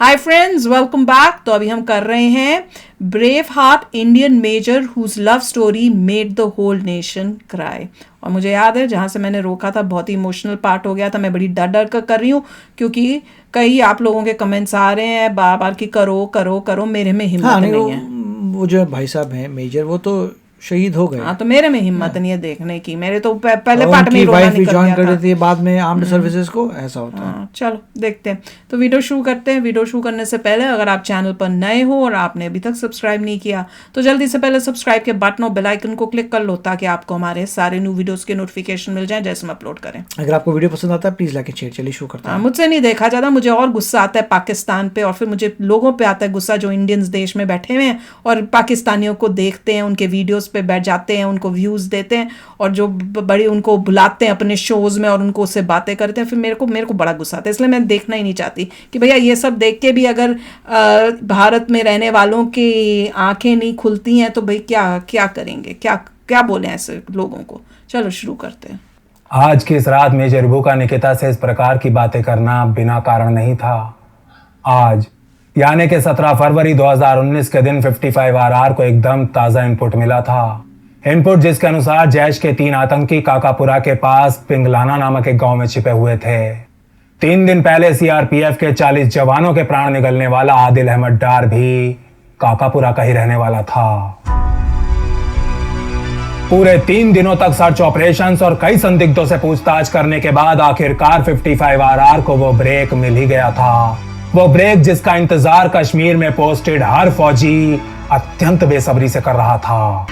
Hi friends, welcome back. तो अभी हम कर रहे हैं brave heart Indian major whose love story made the whole nation cry. और मुझे याद है जहाँ से मैंने रोका था बहुत ही इमोशनल पार्ट हो गया था। मैं बड़ी डर डर कर रही हूँ क्योंकि कई आप लोगों के कमेंट्स आ रहे हैं बार बार कि करो करो करो। मेरे में हिम्मत नहीं है। वो जो भाई साहब हैं मेजर, वो तो शहीद हो गए। हाँ, तो मेरे में हिम्मत नहीं है देखने की। मेरे तो पहले पार्ट में ही रोना वाइफ भी निकल ज्वाइन गया कर था। देती है बाद में आर्म्ड सर्विसेज को, ऐसा होता है। हाँ, चलो देखते हैं। तो वीडियो शुरू करते हैं। वीडियो शुरू करने से पहले अगर आप चैनल पर नए हो और आपने अभी तक सब्सक्राइब नहीं किया तो जल्दी से पहले सब्सक्राइब के बटन और बेल आइकन को क्लिक कर लो ताकि आपको हमारे सारे न्यू वीडियोस के नोटिफिकेशन मिल जाए जैसे हम अपलोड करें। अगर आपको वीडियो पसंद आता है प्लीज लाइक एंड शेयर। चलिए शुरू करते हैं। मुझसे नहीं देखा जाता, मुझे और गुस्सा आता है पाकिस्तान पे और फिर मुझे लोगों पे आता है गुस्सा जो इंडियंस देश में बैठे हुए हैं और पाकिस्तानियों को देखते हैं, उनके वीडियोस पे बैठ जाते हैं, उनको व्यूज देते हैं और जो बड़ी उनको बुलाते हैं अपने शोज में और उनको उससे बातें करते हैं। फिर मेरे को बड़ा गुस्सा आता है, इसलिए मैं देखना ही नहीं चाहती कि भैया ये सब देख के भी अगर भारत में रहने वालों की आंखें नहीं खुलती हैं तो भाई क्या क्या करेंगे, क्या क्या बोले ऐसे लोगों को। चलो शुरू करते हैं। आज की इस रात मेजर बुका निकिता से इस प्रकार की बातें करना बिना कारण नहीं था। आज यानी कि 17 फरवरी 2019 के दिन 55RR को एकदम ताज़ा इनपुट मिला था। इनपुट जिसके अनुसार जैश के 3 आतंकी काकापुरा के पास पिंगलाना नामक एक गांव में छिपे हुए थे। 3 दिन पहले सीआरपीएफ के 40 जवानों के प्राण निकलने वाला आदिल अहमद डार भी काकापुरा का ही रहने वाला था। पूरे 3 दिनों तक सर्च ऑपरेशंस और कई संदिग्धों से पूछताछ करने के बाद आखिरकार 55RR को वो ब्रेक मिल ही गया था। वो ब्रेक जिसका इंतजार कश्मीर में पोस्टेड हर फौजी अत्यंत बेसब्री से कर रहा था।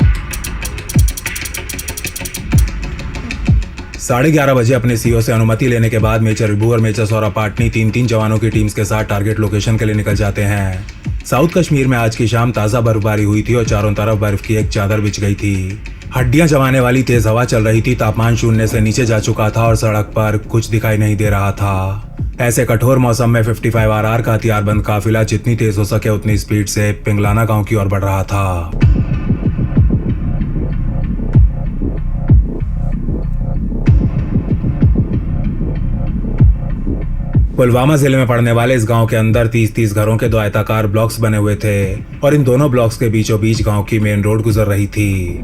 11:30 बजे अपने सीओ से अनुमति लेने के बाद मेजर विभू और मेजर सौरभ पाटनी 3-3 जवानों की टीम्स के साथ टारगेट लोकेशन के लिए निकल जाते हैं। साउथ कश्मीर में आज की शाम ताजा बर्फबारी हुई थी और चारों तरफ बर्फ की एक चादर बिछ गई थी। हड्डियां जमाने वाली तेज हवा चल रही थी। तापमान 0 से नीचे जा चुका था और सड़क पर कुछ दिखाई नहीं दे रहा था। ऐसे कठोर मौसम में 55RR का हथियारबंद काफिला जितनी तेज हो सके उतनी स्पीड से पिंगलाना गांव की ओर बढ़ रहा था। पुलवामा जिले में पड़ने वाले इस गांव के अंदर 30-30 घरों के 2 आयताकार ब्लॉक्स बने हुए थे और इन दोनों ब्लॉक्स के बीचों बीच गांव की मेन रोड गुजर रही थी।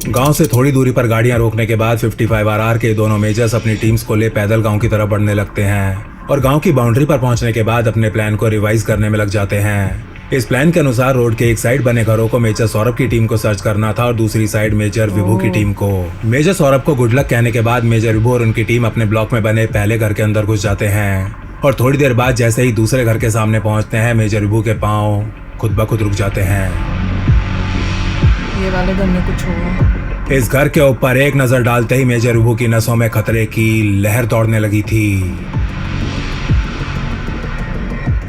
गांव से थोड़ी दूरी पर गाड़ियां रोकने के बाद 55RR के दोनों मेजर्स अपनी टीम्स को ले पैदल गांव की तरफ बढ़ने लगते हैं और गांव की बाउंड्री पर पहुंचने के बाद अपने प्लान को रिवाइज करने में लग जाते हैं। इस प्लान के अनुसार रोड के एक साइड बने घरों को मेजर सौरभ की टीम को सर्च करना था और दूसरी साइड मेजर विभू की टीम को। मेजर सौरभ को गुड लक कहने के बाद मेजर विभू और उनकी टीम अपने ब्लॉक में बने पहले घर के अंदर घुस जाते हैं और थोड़ी देर बाद जैसे ही दूसरे घर के सामने पहुंचते हैं मेजर विभू के पांव खुद ब खुद रुक जाते हैं। ये वाले घर में कुछ हुआ। इस घर के ऊपर एक नजर डालते ही मेजर विभू की नसों में खतरे की लहर दौड़ने लगी थी।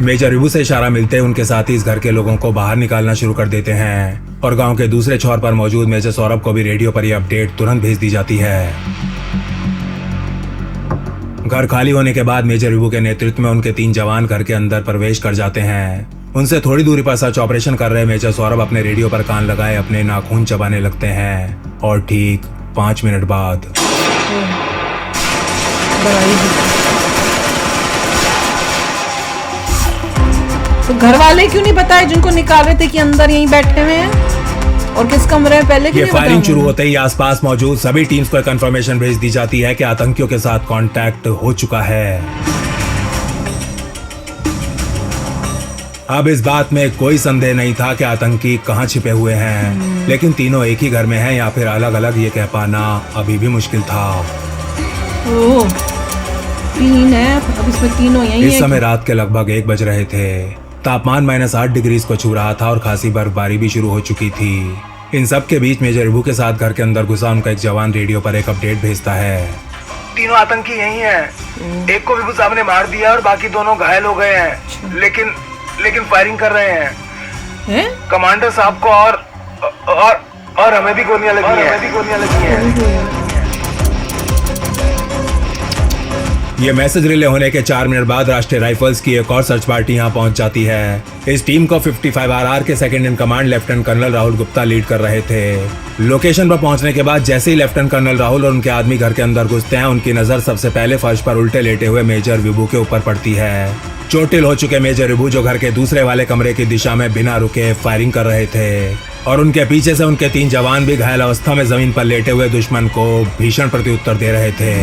मेजर विभू से इशारा मिलते ही उनके साथी इस घर के लोगों को बाहर निकालना शुरू कर देते हैं और गांव के दूसरे छोर पर मौजूद मेजर सौरभ को भी रेडियो पर यह अपडेट तुरंत भेज दी जाती है। घर खाली होने के बाद मेजर विभू के नेतृत्व में उनके 3 जवान घर के अंदर प्रवेश कर जाते हैं। उनसे थोड़ी दूरी पर सर्च ऑपरेशन कर रहे मेजर सौरभ अपने रेडियो पर कान लगाए अपने नाखून चबाने लगते हैं और ठीक 5 मिनट बाद तो घर वाले क्यों नहीं बताए जिनको निकाल रहे थे कि अंदर यहीं बैठे हुए हैं और किस कमरे में पहले ये फायरिंग शुरू होते ही आसपास मौजूद सभी टीम्स को कंफर्मेशन भेज दी जाती है कि आतंकियों के साथ कांटेक्ट हो चुका है। अब इस बात में कोई संदेह नहीं था कि आतंकी कहां छिपे हुए हैं, लेकिन तीनों एक ही घर में हैं या फिर अलग अलग ये कह पाना अभी भी मुश्किल था। ओह, 3 है, अब इसमें तीनों यहीं हैं। इस समय रात के लगभग 1 बज रहे थे। तापमान -8 डिग्री को छू रहा था और खासी बर्फबारी भी शुरू हो चुकी थी। इन सब के बीच मेजर विभू के साथ घर के अंदर घुसा उनका एक जवान रेडियो पर एक अपडेट भेजता है। तीनों आतंकी यहीं हैं। एक को विभू साहब ने मार दिया और बाकी दोनों घायल हो गए हैं, लेकिन फायरिंग कर रहे हैं। कमांडर साहब को और हमें भी गोलियां लगी हैं। ये मैसेज रिले होने के 4 मिनट बाद राष्ट्रीय राइफल्स की एक और सर्च पार्टी यहाँ पहुंच जाती है। इस टीम को 55RR के second in command lieutenant colonel Rahul Gupta lead कर रहे थे। लोकेशन पर पहुंचने के बाद जैसे ही लेफ्टिनेंट कर्नल राहुल और उनके आदमी घर के अंदर घुसते हैं, उनकी नजर सबसे पहले फर्श पर उल्टे लेटे हुए मेजर विभू के ऊपर पड़ती है। चोटिल हो चुके मेजर रिबू जो घर के दूसरे वाले कमरे की दिशा में बिना रुके फायरिंग कर रहे थे और उनके पीछे से उनके 3 जवान भी घायल अवस्था में जमीन पर लेटे हुए दुश्मन को भीषण प्रत्युत्तर दे रहे थे।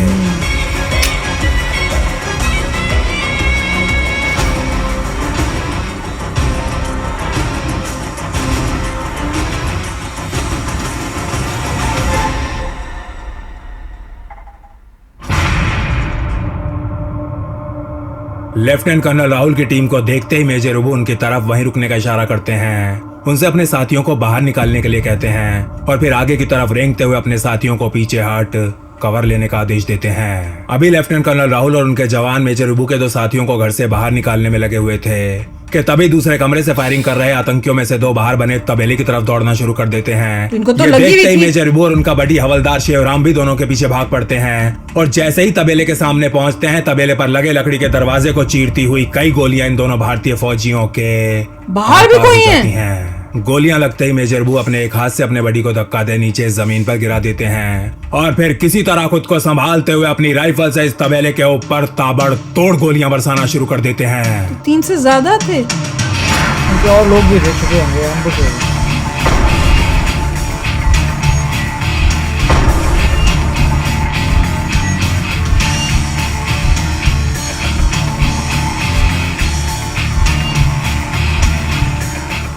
लेफ्टिनेंट कर्नल राहुल की टीम को देखते ही मेजर रिबू उनकी तरफ वहीं रुकने का इशारा करते हैं, उनसे अपने साथियों को बाहर निकालने के लिए कहते हैं और फिर आगे की तरफ रेंगते हुए अपने साथियों को पीछे हट कवर लेने का आदेश देते हैं। अभी लेफ्टिनेंट कर्नल राहुल और उनके जवान मेजर रिबू के 2 साथियों को घर से बाहर निकालने में लगे हुए थे कि तभी दूसरे कमरे से फायरिंग कर रहे आतंकियों में से 2 बाहर बने तबेले की तरफ दौड़ना शुरू कर देते हैं। इनको तो ये लगी देखते हुई ही थी। मेजर रिबू और उनका बड़ी हवलदार शिवराम भी दोनों के पीछे भाग पड़ते हैं और जैसे ही तबेले के सामने पहुंचते हैं तबेले पर लगे लकड़ी के दरवाजे को चीरती हुई कई गोलियां इन दोनों भारतीय फौजियों के बाहर भी कोई जाती हैं। गोलियां लगते ही मेजर रिबू अपने एक हाथ से अपने बड़ी को धक्का दे नीचे जमीन पर गिरा देते हैं और फिर किसी तरह खुद को संभालते हुए अपनी राइफल से इस तबेले के ऊपर ताबड़तोड़ गोलियां बरसाना शुरू कर देते हैं। 3 से ज्यादा थे। उनके और लोग भी रह चुके होंगे एम्बुश हो गए।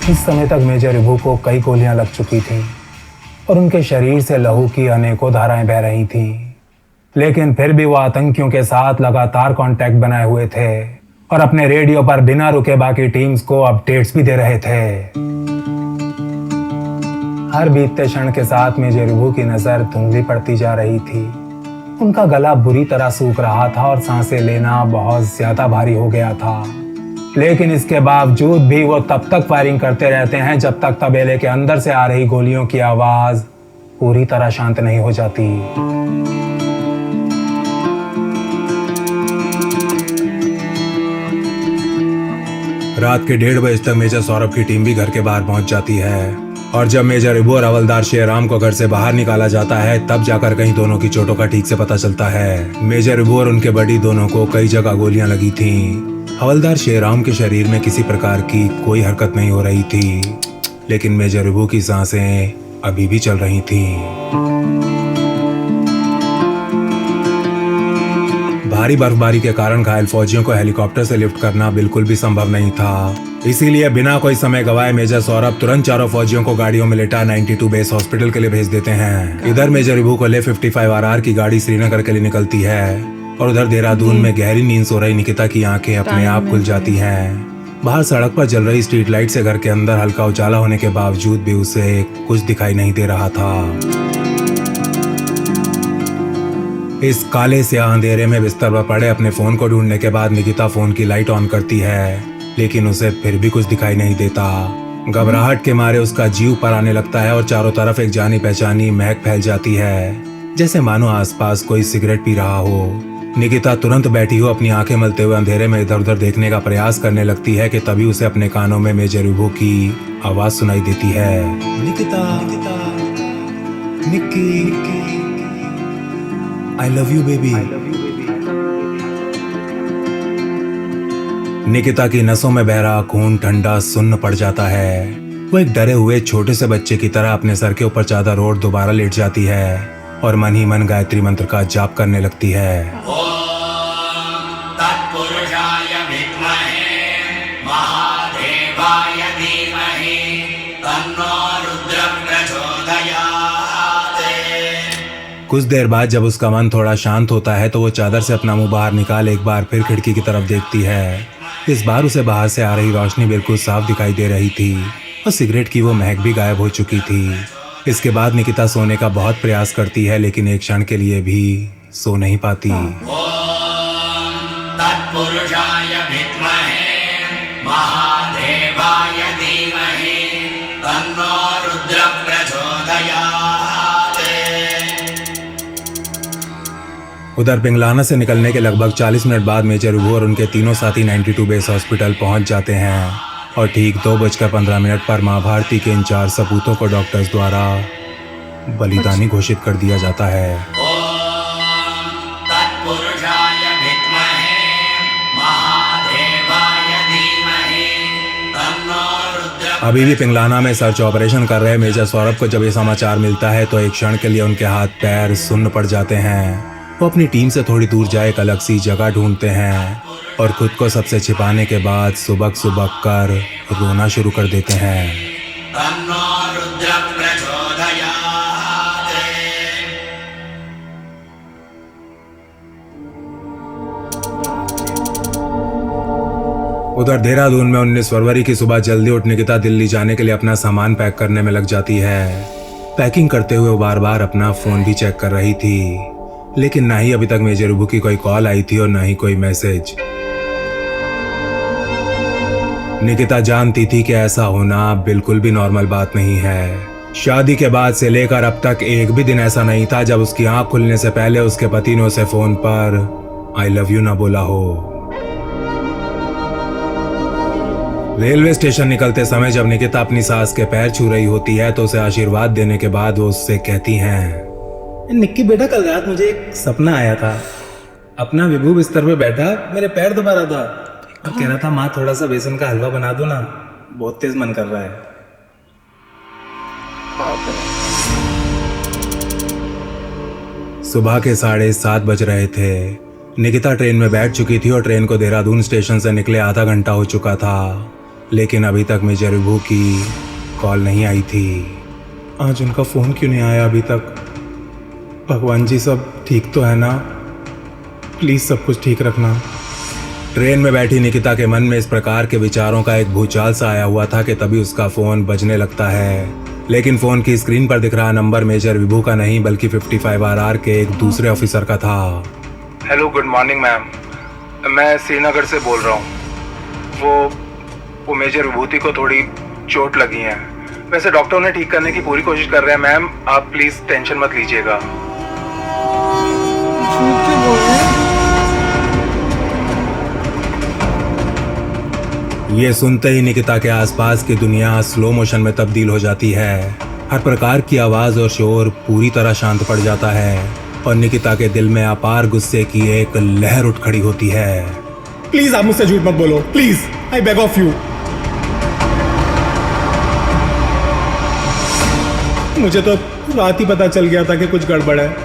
इस समय तक मेजर रिबू को कई गोलियां लग चुकी थी और उनके शरीर से लहू की अनेकों धाराएं बह रही थीं, लेकिन फिर भी वो आतंकियों के साथ लगातार कांटेक्ट बनाए हुए थे और अपने रेडियो पर बिना रुके बाकी टीम्स को अपडेट्स भी दे रहे थे। हर बीतते क्षण के साथ मेजर रिबू की नजर धुंधली पड़ती जा रही थी। उनका गला बुरी तरह सूख रहा था और सांसें लेना बहुत ज्यादा भारी हो गया था, लेकिन इसके बावजूद भी वो तब तक फायरिंग करते रहते हैं जब तक तबेले के अंदर से आ रही गोलियों की आवाज पूरी तरह शांत नहीं हो जाती। रात के 1:30 बजे तक मेजर सौरभ की टीम भी घर के बाहर पहुंच जाती है और जब मेजर रिबू और हवलदार शेरराम को घर से बाहर निकाला जाता है तब जाकर कहीं दोनों की चोटों का ठीक से पता चलता है। मेजर रिबू और उनके बड़ी दोनों को कई जगह गोलियां लगी थीं। हवलदार शेरराम के शरीर में किसी प्रकार की कोई हरकत नहीं हो रही थी, लेकिन मेजर रिबू की सांसें अभी भी चल रही थीं। भारी बर्फबारी के कारण घायल फौजियों को हेलीकॉप्टर से लिफ्ट करना बिल्कुल भी संभव नहीं था, इसीलिए बिना कोई समय गवाए मेजर सौरभ तुरंत चारों फौजियों को गाड़ियों में लेटा 92 बेस हॉस्पिटल के लिए भेज देते हैं। इधर मेजर रिबू को ले 55 RR की गाड़ी श्रीनगर के लिए निकलती है और उधर देहरादून में गहरी नींद सो रही निकिता की आंखें अपने आप खुल जाती हैं। बाहर सड़क पर जल रही स्ट्रीट लाइट से घर के अंदर हल्का उजाला होने के बावजूद भी उसे कुछ दिखाई नहीं दे रहा था। इस काले से अंधेरे में बिस्तर पर पड़े अपने फोन को ढूंढने के बाद निकिता फोन की लाइट ऑन करती है, लेकिन उसे फिर भी कुछ दिखाई नहीं देता। घबराहट के मारे उसका जीव पर आने लगता है और चारों तरफ एक जानी पहचानी महक फैल जाती है, जैसे मानो आसपास कोई सिगरेट पी रहा हो। निकिता तुरंत बैठी हो अपनी आंखें मलते हुए अंधेरे में इधर उधर देखने का प्रयास करने लगती है कि तभी उसे अपने कानों में मेजर रिबू की आवाज सुनाई देती है। Nikita, Nikki, I love you baby। Nikita की नसों में बह रहा खून ठंडा सुन्न पड़ जाता है। वो एक डरे हुए छोटे से बच्चे की तरह अपने सर के ऊपर चादर ओढ़ दोबारा लेट जाती है और मन ही मन गायत्री मंत्र का जाप करने लगती है। तत्पुरुषाय विद्महे महादेवाय धीमहि तन्नो रुद्र प्रचोदयात्। कुछ देर बाद जब उसका मन थोड़ा शांत होता है तो वो चादर से अपना मुंह बाहर निकाल एक बार फिर खिड़की की तरफ देखती है। इस बार उसे बाहर से आ रही रोशनी बिल्कुल साफ दिखाई दे रही थी और सिगरेट की वो महक भी गायब हो चुकी थी। इसके बाद निकिता सोने का बहुत प्रयास करती है, लेकिन एक क्षण के लिए भी सो नहीं पाती। तत्पुरुषाय विद्महे महादेवाय धीमहि तन्नो रुद्र प्रचोदयात्। उधर पिंगलाना से निकलने के लगभग 40 मिनट बाद मेजर रिबू और उनके तीनों साथी 92 बेस हॉस्पिटल पहुंच जाते हैं और ठीक 2:15 पर मां भारती के इन 4 सपूतों को डॉक्टर्स द्वारा बलिदानी घोषित कर दिया जाता है। तत्पुरुषाय विद्महे महादेवाय अभी भी पिंगलाना में सर्च ऑपरेशन कर रहे मेजर सौरभ को जब ये समाचार मिलता है तो एक क्षण के लिए उनके हाथ पैर सुन्न पड़ जाते हैं। वो अपनी टीम से थोड़ी दूर जाए एक अलग सी जगह ढूंढते हैं और खुद को सबसे छिपाने के बाद सुबक सुबक कर रोना शुरू कर देते हैं। तन्नो रुद्र प्रचोदयात्। उधर देहरादून में 19 फरवरी की सुबह जल्दी उठ निकिता दिल्ली जाने के लिए अपना सामान पैक करने में लग जाती है। पैकिंग करते हुए वो बार बार अपना फोन भी चेक कर रही थी, लेकिन ना ही अभी तक मेजर विभू की कोई कॉल आई थी और ना ही कोई मैसेज। निकिता जानती थी कि ऐसा होना बिल्कुल भी नॉर्मल बात नहीं है। शादी के बाद से लेकर अब तक एक भी दिन ऐसा नहीं था जब उसकी आंख खुलने से पहले उसके पति ने उसे फोन पर आई लव यू ना बोला हो। रेलवे स्टेशन निकलते समय जब निकिता अपनी सास के पैर छू रही होती है तो उसे आशीर्वाद देने के बाद वो उससे कहती हैं, निक्की बेटा कल रात मुझे एक सपना आया था। अपना विभू बिस्तर पे बैठा मेरे पैर दबा रहा था और कह रहा था माँ थोड़ा सा बेसन का हलवा बना दो ना, बहुत तेज मन कर रहा है। सुबह के 7:30 बज रहे थे। निकिता ट्रेन में बैठ चुकी थी और ट्रेन को देहरादून स्टेशन से निकले आधा घंटा हो चुका था, लेकिन अभी तक मेजर विभू की कॉल नहीं आई थी। आज उनका फोन क्यों नहीं आया अभी तक? भगवान जी सब ठीक तो है ना? प्लीज सब कुछ ठीक रखना। ट्रेन में बैठी निकिता के मन में इस प्रकार के विचारों का एक भूचाल सा आया हुआ था कि तभी उसका फोन बजने लगता है, लेकिन फोन की स्क्रीन पर दिख रहा नंबर मेजर विभू का नहीं बल्कि 55RR के एक दूसरे ऑफिसर का था। Hello, good morning ma'am. मैं श्रीनगर से बोल रहा हूँ। वो मेजर विभूति को थोड़ी चोट लगी है। वैसे डॉक्टर उन्हें ठीक करने की पूरी कोशिश कर रहे हैं मैम, आप प्लीज टेंशन मत लीजिएगा। ये सुनते ही निकिता के आसपास की दुनिया स्लो मोशन में तब्दील हो जाती है। हर प्रकार की आवाज और शोर पूरी तरह शांत पड़ जाता है और निकिता के दिल में अपार गुस्से की एक लहर उठ खड़ी होती है। प्लीज आप मुझसे झूठ मत बोलो, please, I beg of you. मुझे तो रात ही पता चल गया था कि कुछ गड़बड़ है।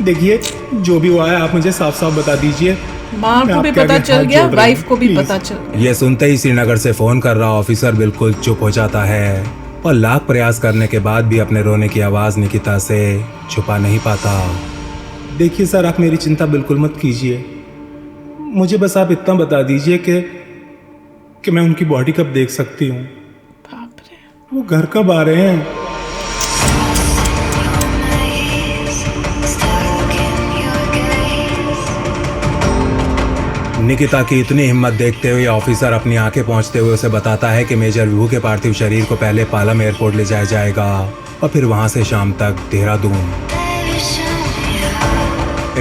देखिए जो भी हुआ है आप मुझे साफ साफ बता दीजिए। माँ को भी पता चल गया, वाइफ को भी पता चल गया। ये सुनते ही श्रीनगर से फोन कर रहा ऑफिसर बिल्कुल चुप हो जाता है और लाख प्रयास करने के बाद भी अपने रोने की आवाज निकिता से छुपा नहीं पाता। देखिए सर, आप मेरी चिंता बिल्कुल मत कीजिए। मुझे बस आप इतना बता दीजिए कि मैं उनकी बॉडी कब देख सकती हूँ? बाप रे। वो घर कब आ रहे हैं? निकिता की इतनी हिम्मत देखते हुए ऑफिसर अपनी आंखें पहुंचते हुए उसे बताता है कि मेजर विभू के पार्थिव शरीर को पहले पालम एयरपोर्ट ले जाया जाएगा और फिर वहां से शाम तक देहरादून।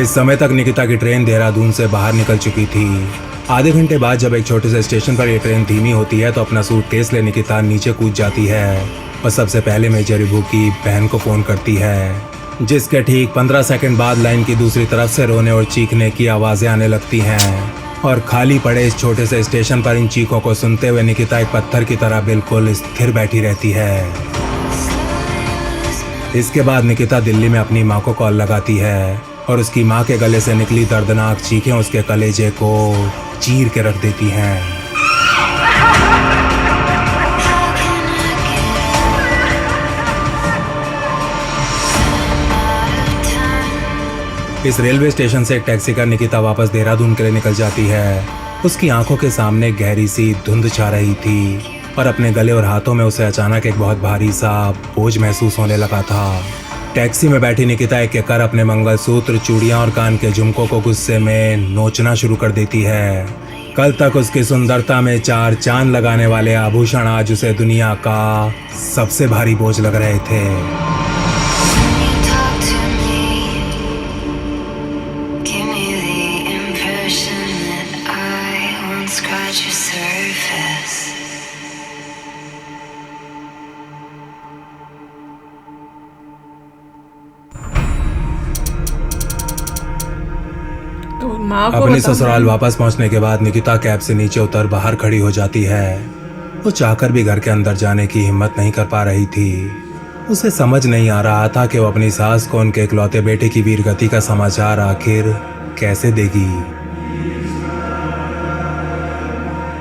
इस समय तक निकिता की ट्रेन देहरादून से बाहर निकल चुकी थी। आधे घंटे बाद जब एक छोटे से स्टेशन पर यह ट्रेन धीमी होती है तो अपना सूटकेस ले निकिता नीचे कूद जाती है और सबसे पहले मेजर विभू की बहन को फोन करती है, जिसके ठीक 15 सेकंड बाद लाइन की दूसरी तरफ से रोने और चीखने की आवाजें आने लगती हैं और खाली पड़े इस छोटे से स्टेशन पर इन चीखों को सुनते हुए निकिता एक पत्थर की तरह बिल्कुल स्थिर बैठी रहती है। इसके बाद निकिता दिल्ली में अपनी माँ को कॉल लगाती है और उसकी माँ के गले से निकली दर्दनाक चीखें उसके कलेजे को चीर के रख देती हैं। इस रेलवे स्टेशन से एक टैक्सी कर निकिता वापस देहरादून के लिए निकल जाती है। उसकी आंखों के सामने गहरी सी धुंध छा रही थी और अपने गले और हाथों में उसे अचानक एक बहुत भारी सा बोझ महसूस होने लगा था। टैक्सी में बैठी निकिता एक कर अपने मंगलसूत्र, चूड़ियां और कान के झुमकों को गुस्से में नोचना शुरू कर देती है। कल तक उसकी सुंदरता में 4 चांद लगाने वाले आभूषण आज उसे दुनिया का सबसे भारी बोझ लग रहे थे। माँ को अपने ससुराल वापस पहुंचने के बाद निकिता कैब से नीचे उतर बाहर खड़ी हो जाती है वो चाहकर भी घर के अंदर जाने की हिम्मत नहीं कर पा रही थी। उसे समझ नहीं आ रहा था कि वो अपनी सास को उनके इकलौते बेटे की वीरगति का समाचार आखिर कैसे देगी।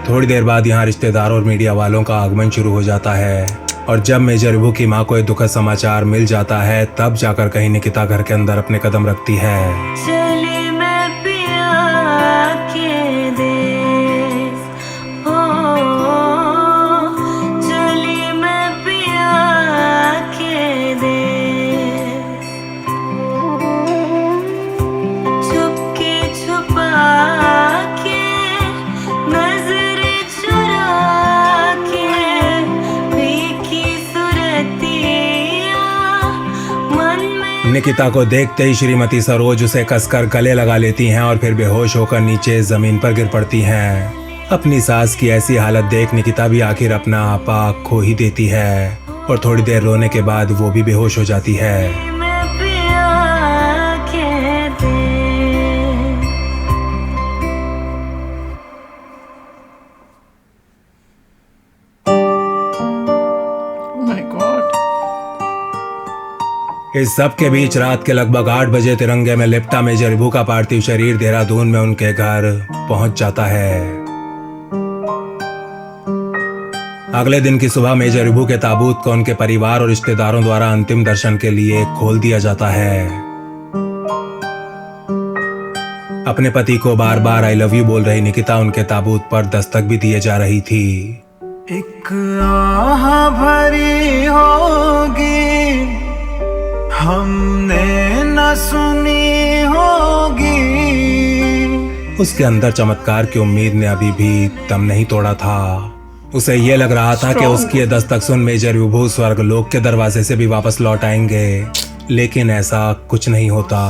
थोड़ी देर बाद यहाँ रिश्तेदारों और मीडिया वालों का आगमन शुरू हो जाता है और जब मेजर विभू की माँ को एक दुखद समाचार मिल जाता है तब जाकर कहीं निकिता घर के अंदर अपने कदम रखती है। चली मैं पिया के देश, हो चली मैं पिया के देश, छुपके छुपा के नजर चुरा के देखी सूरतिया मन में। निकिता को देखते ही श्रीमती सरोज उसे कसकर गले लगा लेती हैं और फिर बेहोश होकर नीचे जमीन पर गिर पड़ती हैं। अपनी सास की ऐसी हालत देख निकिता भी आखिर अपना आपा खो ही देती है और थोड़ी देर रोने के बाद वो भी बेहोश हो जाती है। मैं पिया के देश। Oh my God. इस सब के बीच रात के लगभग 8 बजे तिरंगे में लिपटा मेजर विभू का पार्थिव शरीर देहरादून में उनके घर पहुंच जाता है। अगले दिन की सुबह मेजर विभू के ताबूत को उनके परिवार और रिश्तेदारों द्वारा अंतिम दर्शन के लिए खोल दिया जाता है। अपने पति को बार बार आई लव यू बोल रही निकिता उनके ताबूत पर दस्तक भी दिए जा रही थी। एक आह भरी होगी हमने न सुनी होगी। उसके अंदर चमत्कार की उम्मीद ने अभी भी दम नहीं तोड़ा था। उसे ये लग रहा था कि उसकी ये दस्तक सुन मेजर विभू स्वर्ग लोक के दरवाजे से भी वापस लौट आएंगे, लेकिन ऐसा कुछ नहीं होता।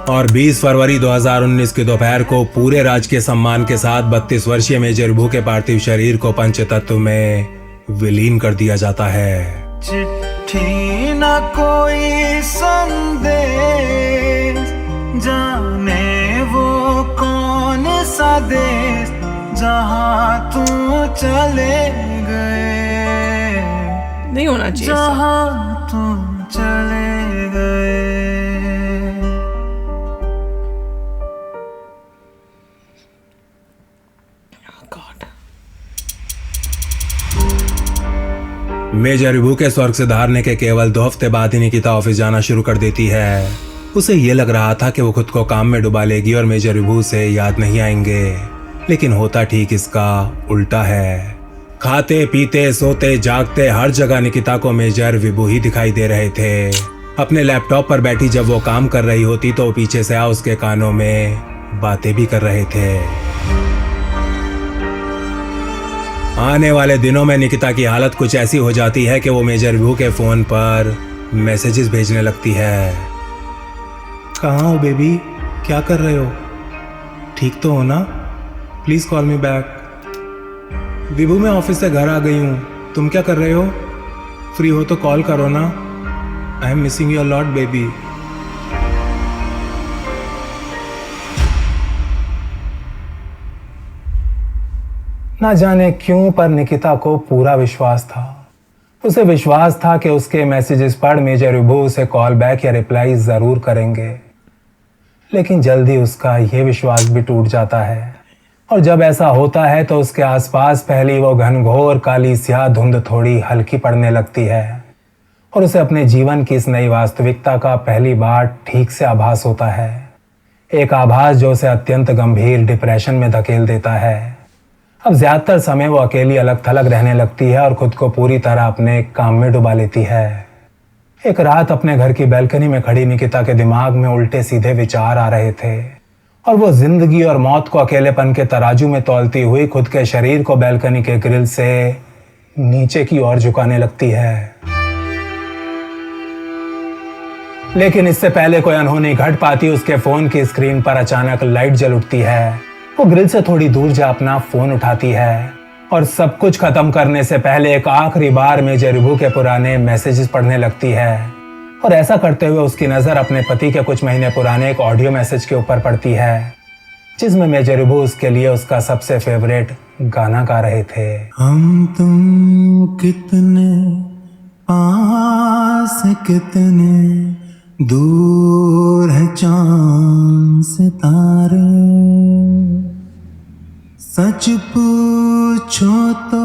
और 20 फरवरी 2019 की दोपहर को पूरे राजकीय सम्मान के साथ 32 वर्षीय मेजर विभू के पार्थिव शरीर को पंचतत्व में विलीन कर दिया जाता है। चिट्ठी न कोई संदेश, जाने वो कौन सा देश जहाँ तू चले गए, नहीं होना चाहिए ऐसा। जहाँ तू चले गए। God. मेजर विभू के स्वर्ग से धारने के केवल 2 हफ्ते बाद ही निकिता ऑफिस जाना शुरू कर देती है। उसे ये लग रहा था कि वो खुद को काम में डुबा लेगी और मेजर विभू से याद नहीं आएंगे, लेकिन होता ठीक इसका उल्टा है। खाते पीते सोते जागते हर जगह निकिता को मेजर विभू ही दिखाई दे रहे थे। अपने लैपटॉप पर बैठी जब वो काम कर रही होती तो पीछे से आ उसके कानों में बातें भी कर रहे थे। आने वाले दिनों में निकिता की हालत कुछ ऐसी हो जाती है कि वो मेजर विभू के फोन पर मैसेजेस भेजने लगती है। कहाँ हो बेबी, क्या कर रहे हो, ठीक तो हो ना, प्लीज कॉल मी बैक। विभू मैं ऑफिस से घर आ गई हूँ, तुम क्या कर रहे हो, फ्री हो तो कॉल करो ना, I am missing you a lot baby. ना जाने क्यों पर निकिता को पूरा विश्वास था। उसे विश्वास था कि उसके मैसेजेस पढ़ मेजर विभू उसे कॉल बैक या रिप्लाई जरूर करेंगे, लेकिन जल्दी उसका यह विश्वास भी टूट जाता है। और जब ऐसा होता है तो उसके आसपास पहली वो घनघोर काली स्याह धुंध थोड़ी हल्की पड़ने लगती है और उसे अपने जीवन की इस नई वास्तविकता का पहली बार ठीक से आभास होता है। एक आभास जो उसे अत्यंत गंभीर डिप्रेशन में धकेल देता है। अब ज्यादातर समय वो अकेली अलग थलग रहने लगती है और खुद को पूरी तरह अपने काम में डुबा लेती है। एक रात अपने घर की बैल्कनी में खड़ी निकिता के दिमाग में उल्टे सीधे विचार आ रहे थे और वो जिंदगी और मौत को अकेलेपन के तराजू में तौलती हुई खुद के शरीर को बैल्कनी के ग्रिल से नीचे की ओर झुकाने लगती है। लेकिन इससे पहले कोई अनहोनी घट पाती उसके फोन की स्क्रीन पर अचानक लाइट जल उठती है। वो ग्रिल से थोड़ी दूर जा अपना फोन उठाती है और सब कुछ खत्म करने से पहले एक आखिरी बार मेजर विभू के पुराने मैसेजेस पढ़ने लगती है। और ऐसा करते हुए उसकी नजर अपने पति के कुछ महीने पुराने एक ऑडियो मैसेज के ऊपर पड़ती है, जिसमें मेजर विभू उसके लिए उसका सबसे फेवरेट गाना गा रहे थे। हम तुम कितने पास, कितने दूर है चांद सितारे, सच पूछो तो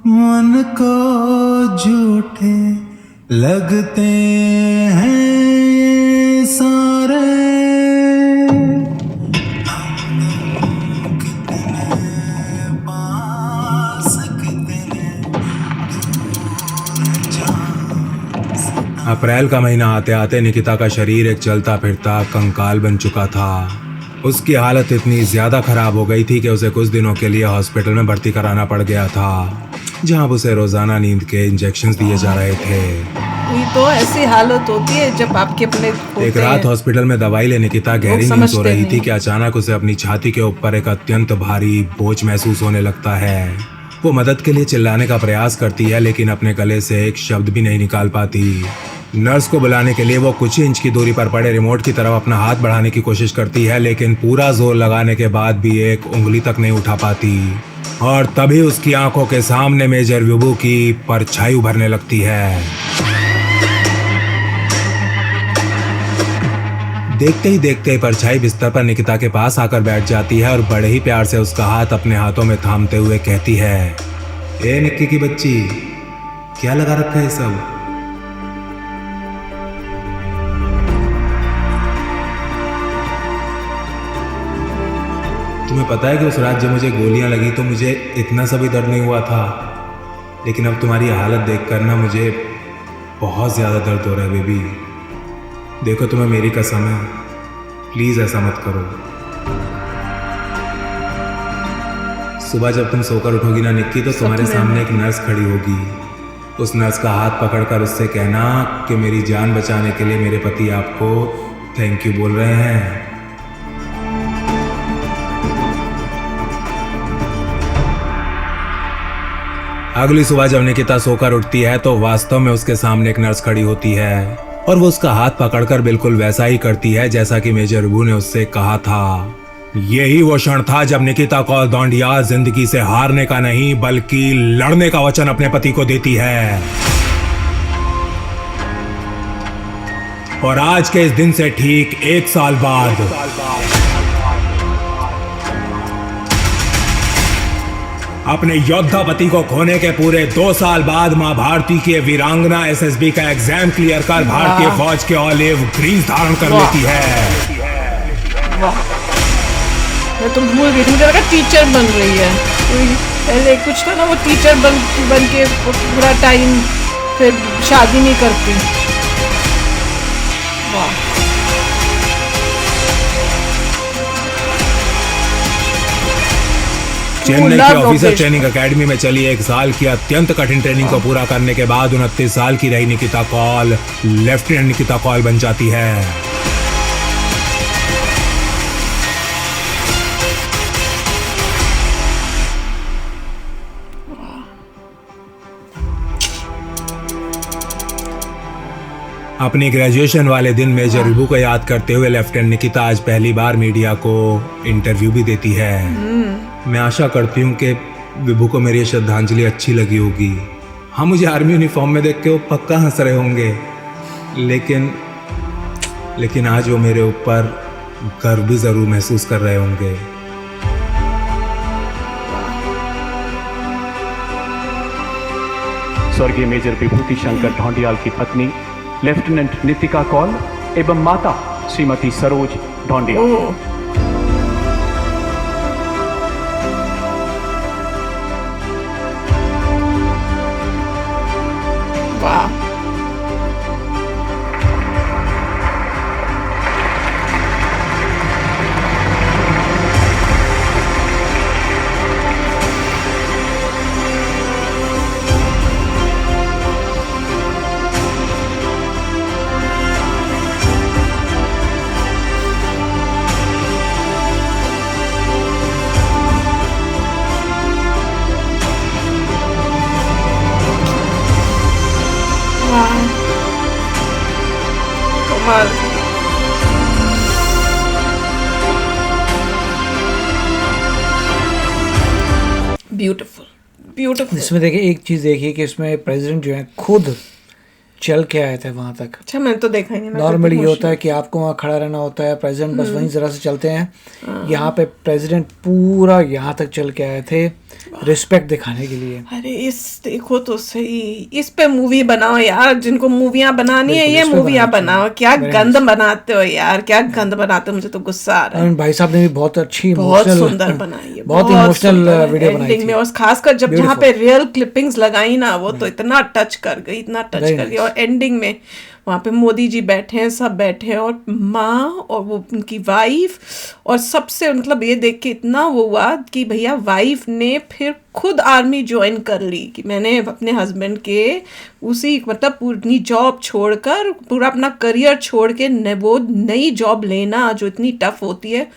मन को झूठे लगते हैं ये सारे। अप्रैल का महीना आते आते निकिता का शरीर एक चलता फिरता कंकाल बन चुका था। उसकी हालत इतनी ज्यादा खराब हो गई थी कि उसे कुछ दिनों के लिए हॉस्पिटल में भर्ती कराना पड़ गया था, जहां उसे रोजाना नींद के इंजेक्शंस दिए जा रहे थे। ये तो ऐसी हालत होती है जब आपके अपने एक रात हॉस्पिटल में दवाई ले निकिता गहरी नींद सो रही थी कि अचानक उसे अपनी छाती के ऊपर एक अत्यंत भारी बोझ महसूस होने लगता है। वो मदद के लिए चिल्लाने का प्रयास करती है, लेकिन अपने गले से एक शब्द भी नहीं निकाल पाती। नर्स को बुलाने के लिए वो कुछ ही इंच की दूरी पर पड़े रिमोट की तरफ अपना हाथ बढ़ाने की कोशिश करती है, लेकिन पूरा जोर लगाने के बाद भी एक उंगली तक नहीं उठा पाती। और तभी उसकी आंखों के सामने मेजर विभू की परछाई उभरने लगती है। देखते ही देखते परछाई बिस्तर पर निकिता के पास आकर बैठ जाती है और बड़े ही प्यार से उसका हाथ अपने हाथों में थामते हुए कहती है, ए निक्की की बच्ची, क्या लगा रखा है सब? तुम्हें पता है कि उस रात जब मुझे गोलियां लगी तो मुझे इतना सा भी दर्द नहीं हुआ था, लेकिन अब तुम्हारी हालत देखकर ना मुझे बहुत ज़्यादा दर्द हो रहा है बेबी। देखो तुम्हें मेरी कसम है, प्लीज़ ऐसा मत करो। सुबह जब तुम सोकर उठोगी ना निक्की, तो तुम्हारे सामने एक नर्स खड़ी होगी। उस नर्स का हाथ पकड़कर उससे कहना कि मेरी जान बचाने के लिए मेरे पति आपको थैंक यू बोल रहे हैं। अगली सुबह जब निकिता सोकर उठती है तो वास्तव में उसके सामने एक नर्स खड़ी होती है और वो उसका हाथ पकड़कर बिल्कुल वैसा ही करती है जैसा कि मेजर विभू ने उससे कहा था। यही वो क्षण था जब निकिता कौल दौंडिया जिंदगी से हारने का नहीं बल्कि लड़ने का वचन अपने पति को देती है। और आज के इस दिन से ठीक 1 साल बाद अपने योद्धा पति को खोने के पूरे 2 साल बाद मां भारती की वीरांगना एसएसबी का एग्जाम क्लियर कर भारतीय फौज के ऑलिव ग्रीस धारण कर लेती है। मैं तो भूल गई थी, मुझे लगा टीचर बन रही है। पहले कुछ था ना, वो टीचर बन के पूरा टाइम फिर शादी नहीं करती। वाह, चेन्नई की ऑफिसर ट्रेनिंग एकेडमी में चली 1 साल की अत्यंत कठिन ट्रेनिंग को पूरा करने के बाद 29 साल की रही निकिता कौल लेफ्टिनेंट निकिता कौल बन जाती है। अपनी ग्रेजुएशन वाले दिन मेजर विभू को याद करते हुए लेफ्टिनेंट निकिता आज पहली बार मीडिया को इंटरव्यू भी देती है। मैं आशा करती हूँ कि विभू को मेरी श्रद्धांजलि अच्छी लगी होगी। हाँ, मुझे आर्मी यूनिफॉर्म में देख के वो पक्का हंस रहे होंगे, लेकिन आज वो मेरे ऊपर गर्व भी जरूर महसूस कर रहे होंगे। स्वर्गीय मेजर विभूति शंकर ढोंडियाल की पत्नी लेफ्टिनेंट नितिका कौल एवं माता श्रीमती सरोज ढोंडियाल। Beautiful beautiful. इसमें देखिए एक चीज़ देखिए कि इसमें प्रेसिडेंट जो है खुद चल के आए थे वहाँ तक। अच्छा मैंने तो देखा ही नहीं। नॉर्मली ये होता है कि आपको वहाँ खड़ा रहना होता है, प्रेसिडेंट बस वहीं जरा से चलते हैं। यहाँ पे प्रेसिडेंट पूरा यहाँ तक चल के आए थे रिस्पेक्ट दिखाने के लिए। अरे इस देखो तो सही, इस पे मूवी बनाओ यार, जिनको मूवियाँ बनानी है ये मूवियाँ बनाओ। क्या गंद बनाते हो यार, क्या गंद बनाते हो, मुझे तो गुस्सा आ रहा है। भाई साहब ने भी बहुत अच्छी बहुत सुंदर बनाई है, बहुत इमोशनल वीडियो बनाई थी। और खासकर जब जहाँ पे रियल क्लिपिंग्स लगाई ना, वो तो इतना टच कर गई, इतना टच कर गई। और एंडिंग में वहाँ पे मोदी जी बैठे हैं, सब बैठे हैं, और माँ और वो उनकी वाइफ, और सबसे मतलब ये देख के इतना वो हुआ कि भैया वाइफ ने फिर खुद आर्मी ज्वाइन कर ली, कि मैंने अपने हस्बैंड के उसी मतलब पूरी जॉब छोड़कर, पूरा अपना करियर छोड़ के वो नई जॉब लेना जो इतनी टफ होती है,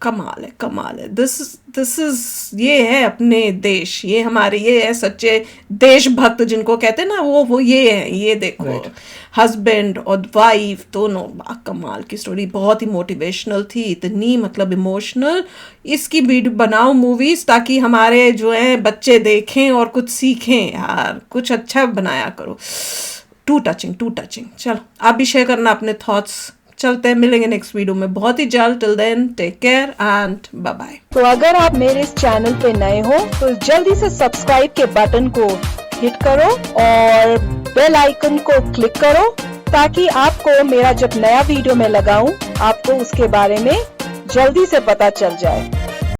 कमाल है, कमाल है। दिस इज ये है अपने देश, ये हमारे, ये है सच्चे देशभक्त जिनको कहते हैं ना, वो ये है। ये देखो हस्बैंड और वाइफ दोनों कमाल की स्टोरी, बहुत ही मोटिवेशनल थी, इतनी मतलब इमोशनल। इसकी वीडियो बनाओ मूवीज, ताकि हमारे जो है बच्चे देखें और कुछ सीखें यार, कुछ अच्छा बनाया करो। Too touching. चलो आप भी शेयर करना अपने थॉट्स। चलते हैं, मिलेंगे नेक्स्ट वीडियो में बहुत ही जल्द। Till then take care and bye bye. तो अगर आप मेरे इस चैनल पे नए हो तो जल्दी से सब्सक्राइब के बटन को हिट करो और बेल आइकन को क्लिक करो, ताकि आपको मेरा जब नया वीडियो मैं लगाऊं आपको उसके बारे में जल्दी से पता चल जाए।